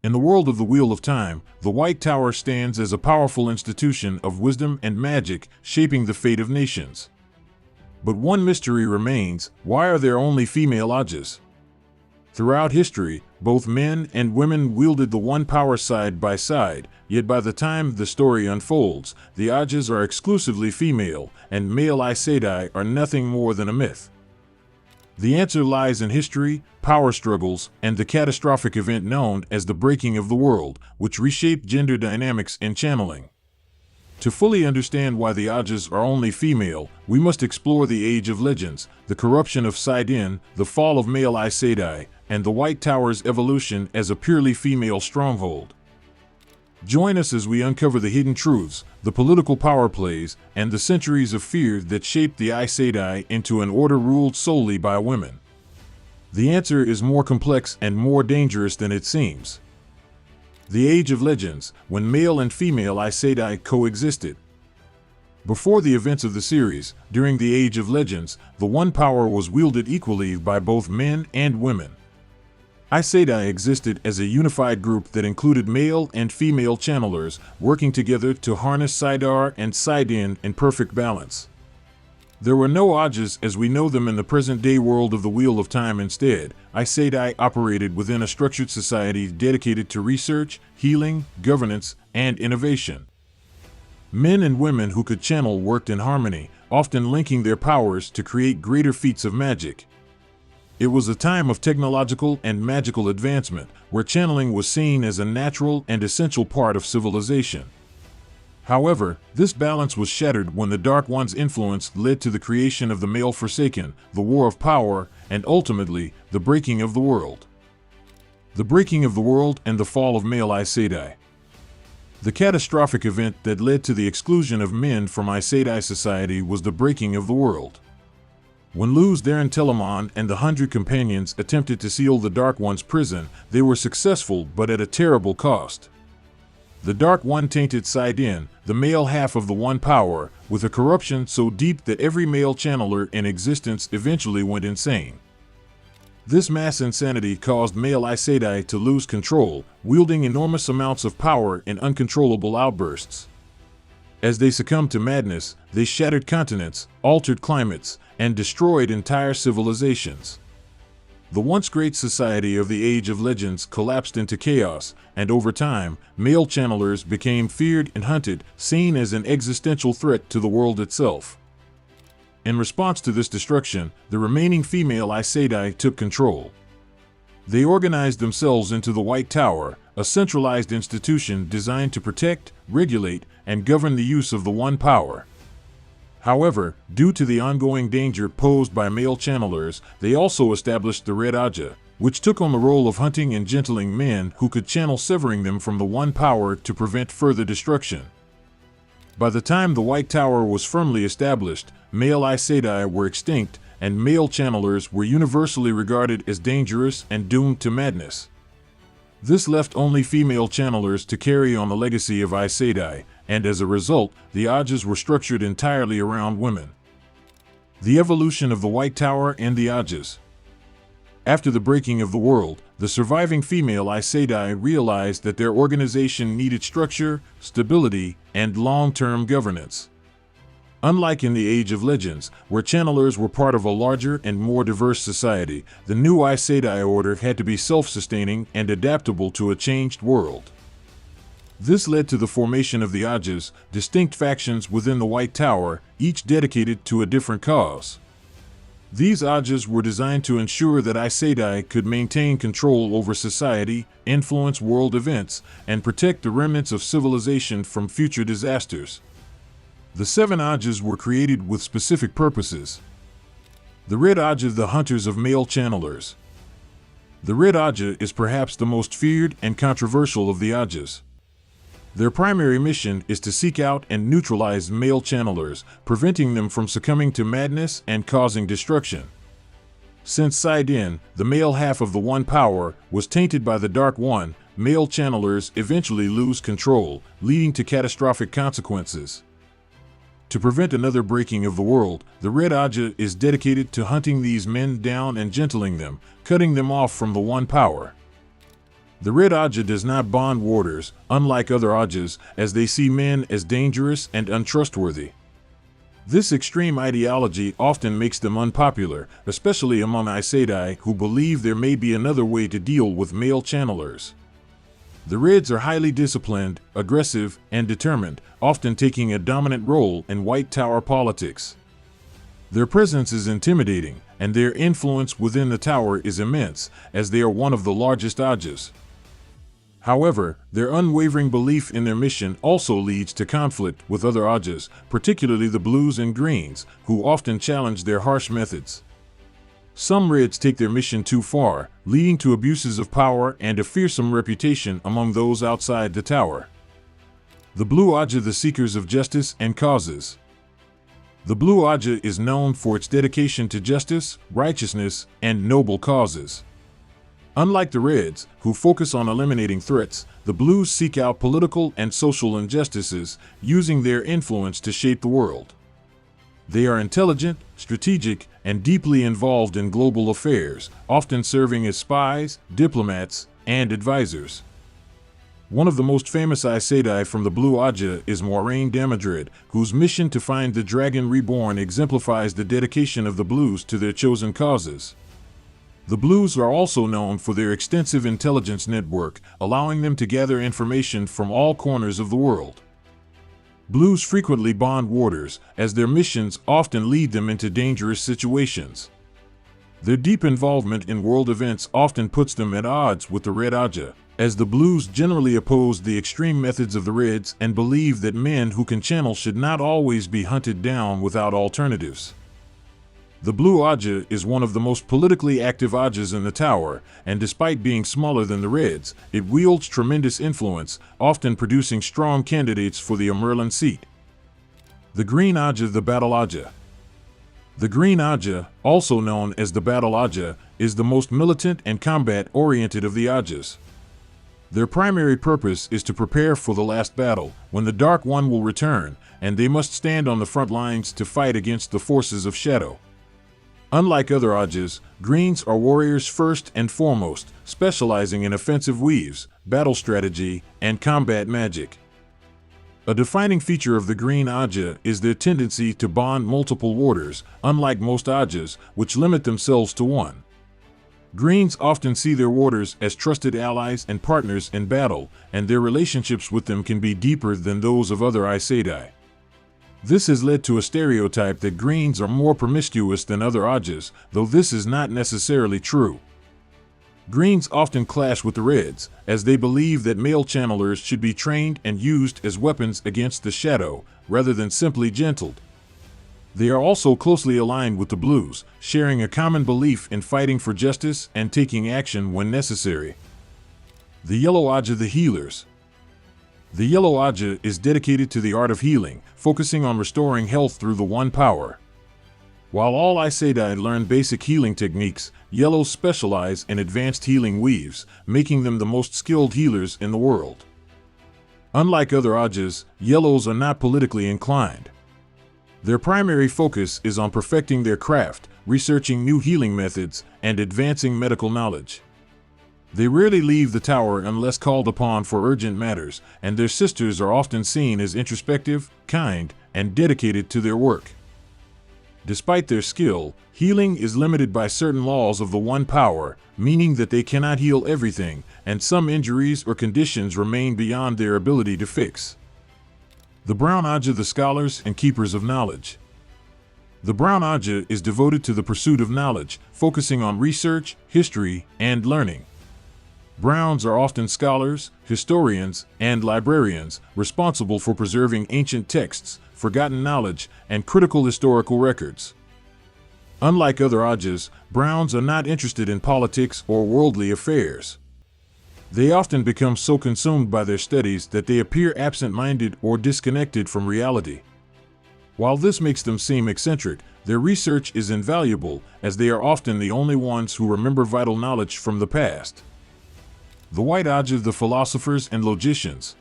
In the world of the Wheel of Time, the White Tower stands as a powerful institution of wisdom and magic, shaping the fate of nations. But one mystery remains: why are there only female Ajahs? Throughout history, both men and women wielded the one power side by side, yet by the time the story unfolds, the Ajahs are exclusively female, and male Aes Sedai are nothing more than a myth. The answer lies in history, power struggles, and the catastrophic event known as the Breaking of the World, which reshaped gender dynamics in channeling. To fully understand why the Ajahs are only female, we must explore the Age of Legends, the corruption of Sidon, the fall of male Aes Sedai, and the White Tower's evolution as a purely female stronghold. Join us as we uncover the hidden truths, the political power plays, and the centuries of fear that shaped the Aes Sedai into an order ruled solely by women. The answer is more complex and more dangerous than it seems. The Age of Legends, when male and female Aes Sedai coexisted. Before the events of the series, during the Age of Legends, the One Power was wielded equally by both men and women. Aes Sedai existed as a unified group that included male and female channelers, working together to harness Sidar and Sidon in perfect balance. There were no Ajahs as we know them in the present-day world of the Wheel of Time. Instead, Aes Sedai operated within a structured society dedicated to research, healing, governance, and innovation. Men and women who could channel worked in harmony, often linking their powers to create greater feats of magic. It was a time of technological and magical advancement, where channeling was seen as a natural and essential part of civilization. However, this balance was shattered when the Dark One's influence led to the creation of the Male Forsaken, the War of Power, and ultimately, the Breaking of the World. The Breaking of the World and the fall of male Aes Sedai. The catastrophic event that led to the exclusion of men from Aes Sedai society was the Breaking of the World. When Luz Darren Telamon and the 100 companions attempted to seal the Dark One's prison, they were successful but at a terrible cost. The Dark One tainted Sidon, the male half of the One Power, with a corruption so deep that every male channeler in existence eventually went insane. This mass insanity caused male Aes Sedai to lose control, wielding enormous amounts of power in uncontrollable outbursts. As they succumbed to madness, they shattered continents, altered climates, and destroyed entire civilizations. The once great society of the Age of Legends collapsed into chaos, and over time, male channelers became feared and hunted, seen as an existential threat to the world itself. In response to this destruction, the remaining female Aes Sedai took control. They organized themselves into the White Tower, a centralized institution designed to protect, regulate, and govern the use of the One Power. However, due to the ongoing danger posed by male channelers, they also established the Red Ajah, which took on the role of hunting and gentling men who could channel, severing them from the One Power to prevent further destruction. By the time the White Tower was firmly established, male Aes Sedai were extinct, and male channelers were universally regarded as dangerous and doomed to madness. This left only female channelers to carry on the legacy of Aes Sedai, and as a result, the Ajahs were structured entirely around women. The evolution of the White Tower and the Ajahs. After the Breaking of the World, the surviving female Aes Sedai realized that their organization needed structure, stability, and long-term governance. Unlike in the Age of Legends, where channelers were part of a larger and more diverse society, the new Aes Sedai order had to be self-sustaining and adaptable to a changed world. This led to the formation of the Ajahs, distinct factions within the White Tower, each dedicated to a different cause. These Ajahs were designed to ensure that Aes Sedai could maintain control over society, influence world events, and protect the remnants of civilization from future disasters. The 7 Ajahs were created with specific purposes. The Red Ajah, the hunters of male channelers. The Red Ajah is perhaps the most feared and controversial of the Ajahs. Their primary mission is to seek out and neutralize male channelers, preventing them from succumbing to madness and causing destruction. Since Sidon, the male half of the One Power, was tainted by the Dark One, male channelers eventually lose control, leading to catastrophic consequences. To prevent another breaking of the world, the Red Ajah is dedicated to hunting these men down and gentling them, cutting them off from the One Power. The Red Ajah does not bond warders, unlike other Ajahs, as they see men as dangerous and untrustworthy. This extreme ideology often makes them unpopular, especially among Aes Sedai who believe there may be another way to deal with male channelers. The Reds are highly disciplined, aggressive, and determined, often taking a dominant role in White Tower politics. Their presence is intimidating, and their influence within the tower is immense, as they are one of the largest Ajahs. However, their unwavering belief in their mission also leads to conflict with other Ajahs, particularly the Blues and Greens, who often challenge their harsh methods. Some Reds take their mission too far, leading to abuses of power and a fearsome reputation among those outside the tower. The Blue Ajah, the seekers of justice and causes. The Blue Ajah is known for its dedication to justice, righteousness, and noble causes. Unlike the Reds, who focus on eliminating threats, the Blues seek out political and social injustices, using their influence to shape the world. They are intelligent, strategic, and deeply involved in global affairs, often serving as spies, diplomats, and advisors. One of the most famous Aes Sedai from the Blue Ajah is Moiraine Damodred, whose mission to find the Dragon Reborn exemplifies the dedication of the Blues to their chosen causes. The Blues are also known for their extensive intelligence network, allowing them to gather information from all corners of the world. Blues frequently bond warders, as their missions often lead them into dangerous situations. Their deep involvement in world events often puts them at odds with the Red Ajah, as the Blues generally oppose the extreme methods of the Reds and believe that men who can channel should not always be hunted down without alternatives. The Blue Ajah is one of the most politically active Ajahs in the tower, and despite being smaller than the Reds, it wields tremendous influence, often producing strong candidates for the Amyrlin seat. The Green Ajah, the Battle Ajah. The Green Ajah, also known as the Battle Ajah, is the most militant and combat-oriented of the Ajahs. Their primary purpose is to prepare for the last battle, when the Dark One will return, and they must stand on the front lines to fight against the forces of Shadow. Unlike other Ajahs, Greens are warriors first and foremost, specializing in offensive weaves, battle strategy, and combat magic. A defining feature of the Green Ajah is their tendency to bond multiple warders, unlike most Ajahs, which limit themselves to one. Greens often see their warders as trusted allies and partners in battle, and their relationships with them can be deeper than those of other Aes Sedai. This has led to a stereotype that Greens are more promiscuous than other Ajahs, though this is not necessarily true. Greens often clash with the Reds, as they believe that male channelers should be trained and used as weapons against the Shadow, rather than simply gentled. They are also closely aligned with the Blues, sharing a common belief in fighting for justice and taking action when necessary. The Yellow Ajah, the Healers. The Yellow Ajah is dedicated to the art of healing, focusing on restoring health through the One Power. While all Aes Sedai learn basic healing techniques, Yellows specialize in advanced healing weaves, making them the most skilled healers in the world. Unlike other Ajahs, Yellows are not politically inclined. Their primary focus is on perfecting their craft, researching new healing methods, and advancing medical knowledge. They rarely leave the tower unless called upon for urgent matters, and their sisters are often seen as introspective, kind, and dedicated to their work. Despite their skill, healing is limited by certain laws of the One Power, meaning that they cannot heal everything, and some injuries or conditions remain beyond their ability to fix. The Brown Ajah, the Scholars and Keepers of Knowledge. The Brown Ajah is devoted to the pursuit of knowledge, focusing on research, history, and learning. Browns are often scholars, historians, and librarians, responsible for preserving ancient texts, forgotten knowledge, and critical historical records. Unlike other Ajahs, Browns are not interested in politics or worldly affairs. They often become so consumed by their studies that they appear absent-minded or disconnected from reality. While this makes them seem eccentric, their research is invaluable, as they are often the only ones who remember vital knowledge from the past. The White Ajah, the Philosophers and Logicians.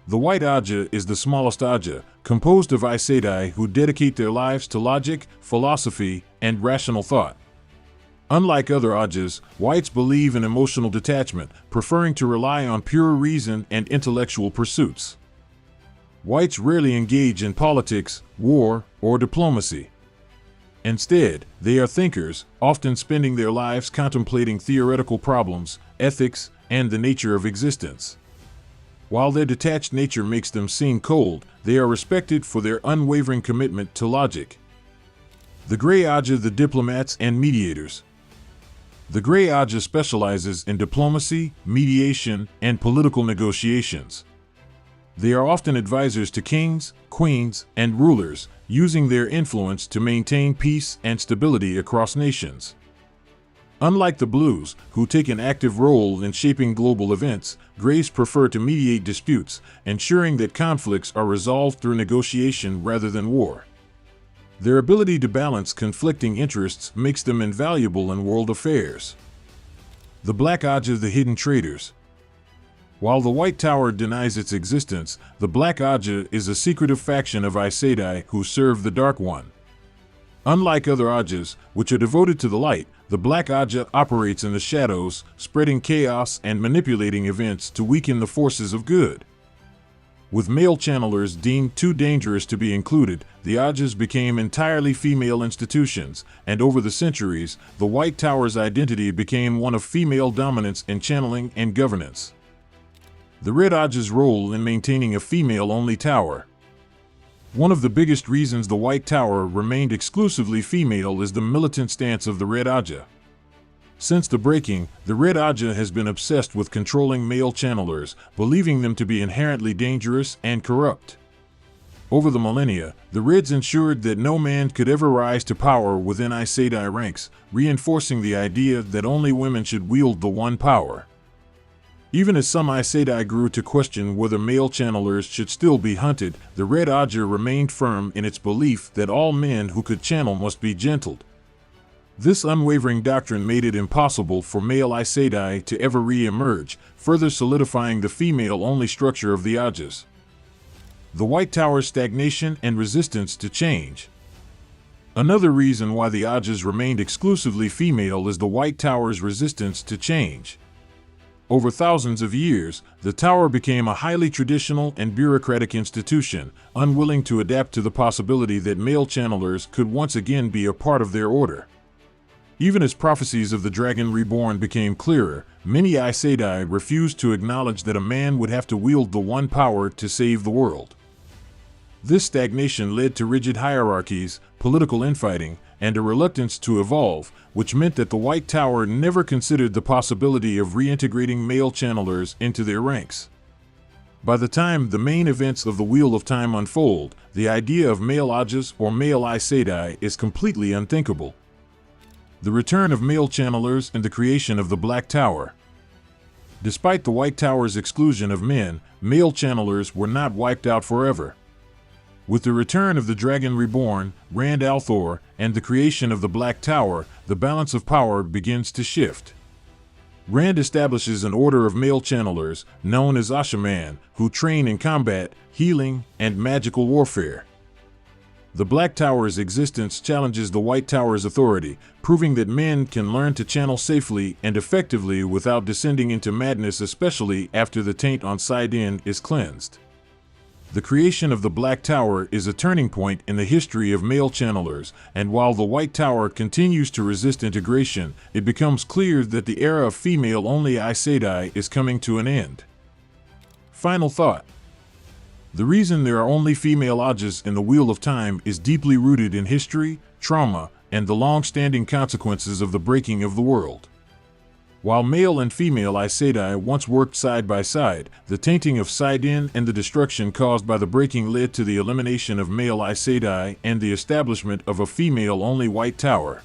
The White Ajah is the smallest Ajah, composed of Aes Sedai who dedicate their lives to logic, philosophy, and rational thought. Unlike other Ajahs, whites believe in emotional detachment, preferring to rely on pure reason and intellectual pursuits. Whites rarely engage in politics, war, or diplomacy. Instead, they are thinkers, often spending their lives contemplating theoretical problems, ethics, and the nature of existence. While their detached nature makes them seem cold, they are respected for their unwavering commitment to logic. The Grey Ajah, the diplomats and mediators. The Grey Ajah specializes in diplomacy, mediation, and political negotiations. They are often advisors to kings, queens, and rulers, using their influence to maintain peace and stability across nations. Unlike the Blues, who take an active role in shaping global events, Greys prefer to mediate disputes, ensuring that conflicts are resolved through negotiation rather than war. Their ability to balance conflicting interests makes them invaluable in world affairs. The Black Ajah, the hidden traitors. While the White Tower denies its existence, the Black Ajah is a secretive faction of Aes Sedai who serve the Dark One. Unlike other Ajahs, which are devoted to the light, the Black Ajah operates in the shadows, spreading chaos and manipulating events to weaken the forces of good. With male channelers deemed too dangerous to be included, the Ajahs became entirely female institutions, and over the centuries, the White Tower's identity became one of female dominance in channeling and governance. The Red Ajah's role in maintaining a female-only tower. One of the biggest reasons the White Tower remained exclusively female is the militant stance of the Red Ajah. Since the breaking, the Red Ajah has been obsessed with controlling male channelers, believing them to be inherently dangerous and corrupt. Over the millennia, the Reds ensured that no man could ever rise to power within Aes Sedai ranks, reinforcing the idea that only women should wield the one power. Even as some Aes Sedai grew to question whether male channelers should still be hunted, the Red Ajah remained firm in its belief that all men who could channel must be gentled. This unwavering doctrine made it impossible for male Aes Sedai to ever re-emerge, further solidifying the female-only structure of the Ajahs. The White Tower's stagnation and resistance to change. Another reason why the Ajahs remained exclusively female is the White Tower's resistance to change. Over thousands of years, the Tower became a highly traditional and bureaucratic institution, unwilling to adapt to the possibility that male channelers could once again be a part of their order. Even as prophecies of the Dragon Reborn became clearer, many Aes Sedai refused to acknowledge that a man would have to wield the one power to save the world. This stagnation led to rigid hierarchies, political infighting, and a reluctance to evolve, which meant that the White Tower never considered the possibility of reintegrating male channelers into their ranks. By the time the main events of the Wheel of Time unfold, the idea of male Ajahs or male Aes Sedai is completely unthinkable. The return of male channelers and the creation of the Black Tower. Despite the White Tower's exclusion of men, male channelers were not wiped out forever. With the return of the Dragon Reborn, Rand al'Thor, and the creation of the Black Tower, the balance of power begins to shift. Rand establishes an order of male channelers, known as Asha'man, who train in combat, healing, and magical warfare. The Black Tower's existence challenges the White Tower's authority, proving that men can learn to channel safely and effectively without descending into madness, especially after the taint on Sidon is cleansed. The creation of the Black Tower is a turning point in the history of male channelers, and while the White Tower continues to resist integration, it becomes clear that the era of female-only Aes Sedai is coming to an end. Final thought. The reason there are only female Ajahs in the Wheel of Time is deeply rooted in history, trauma, and the long-standing consequences of the breaking of the world. While male and female Aes Sedai once worked side by side, the tainting of Sidon and the destruction caused by the breaking led to the elimination of male Aes Sedai and the establishment of a female-only White Tower.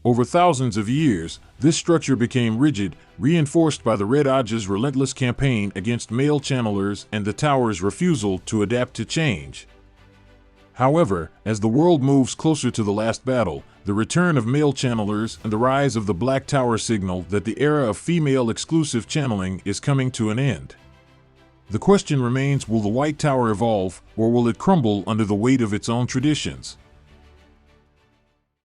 Over thousands of years, this structure became rigid, reinforced by the Red Ajah's relentless campaign against male channelers and the Tower's refusal to adapt to change. However, as the world moves closer to the last battle, the return of male channelers and the rise of the Black Tower signal that the era of female-exclusive channeling is coming to an end. The question remains, will the White Tower evolve, or will it crumble under the weight of its own traditions?